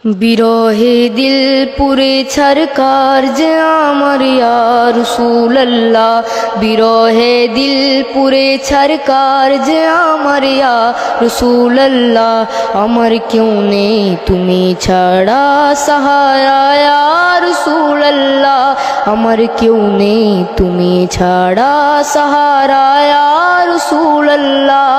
বিরহে দিল পুরে ছরকার যে আমার ইয়া রাসূলুল্লাহ, বিরহে দিল পুরে ছরকার যে আমার ইয়া রাসূলুল্লাহ। আমার কেউ নেই তুমি ছাড়া সাহারা ইয়া রাসূলুল্লাহ, আমার কেউ নেই তুমি ছাড়া সাহারা ইয়া রাসূলুল্লাহ।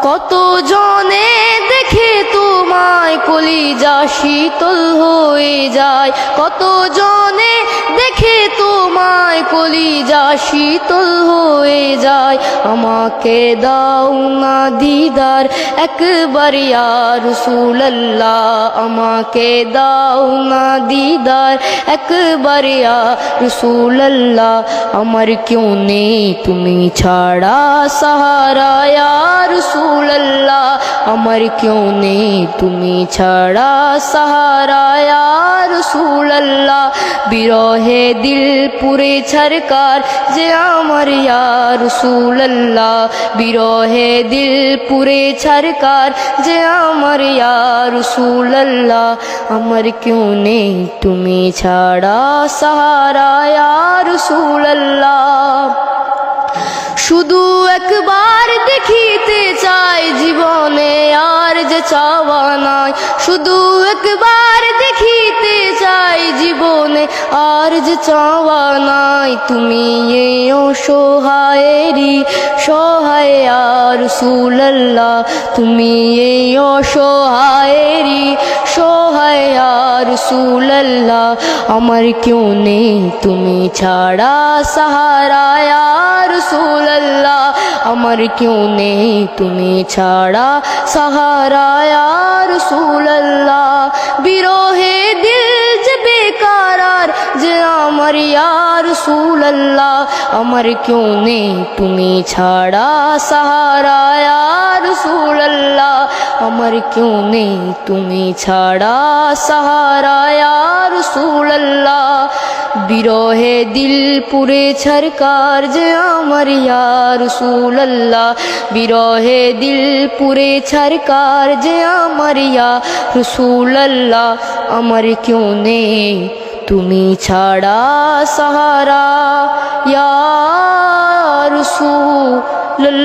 কত জনে দেখে তোমায় কলিজা শীতল হয়ে যায়, কত জনে দেখে তোমায় কলিজা শীতল হয়ে যায়। আমাকে দাও না দিদার একবার ইয়া রাসূলুল্লাহ, আমাকে দাও না দিদার একবার ইয়া রাসূলুল্লাহ। আমার কেউ নেই তুমি ছাড়া সাহারা ইয়া রাসূলুল্লাহ, আমার কেউ নেই তুমি ছাড়া সাহারা ইয়া রাসূলুল্লাহ। বিরহে দিল পুরে ছরকার যে আমার ইয়া রাসূলুল্লাহ, বিরহে দিল পুরে ছরকার যে আমার ইয়া রাসূলুল্লাহ। আমার কেউ নেই তুমি ছাড়া সাহারা ইয়া রাসূলুল্লাহ। শুধু একবার দেখিতে চাই জীবনে আর যে চাওয়া নাই, শুধু একবার দেখিতে চাই জীবনে আর যে চাওয়া নাই। তুমি এই অসহায়েরই সহায় ইয়া রাসূলুল্লাহ, তুমি এই অসহায়েরই সহায় ইয়া রাসূলুল্লাহ। আমার কেউ নেই তুমি ছাড়া সাহারা ইয়া রাসূলুল্লাহ, আমার কেউ নেই তুমি ছাড়া সাহারা ইয়া রাসূলুল্লাহ। বিরহে দিল যে বেকারার যে আমার ইয়া রাসূলুল্লাহ, আমার কেউ নেই তুমি ছাড়া সাহারা ইয়া রাসূলুল্লাহ, আমার কেউ নেই তুমি ছাড়া সাহারা ইয়া রাসূলুল্লাহ। বিরহে দিল পুরে ছরকার যে আমার ইয়া রাসূলুল্লাহ, বিরহে দিল পুরে ছরকার যে আমার ইয়া রাসূলুল্লাহ। আমার কেউ নেই তুমি ছাড়া সাহারা ইয়া রাসূলুল্লাহ।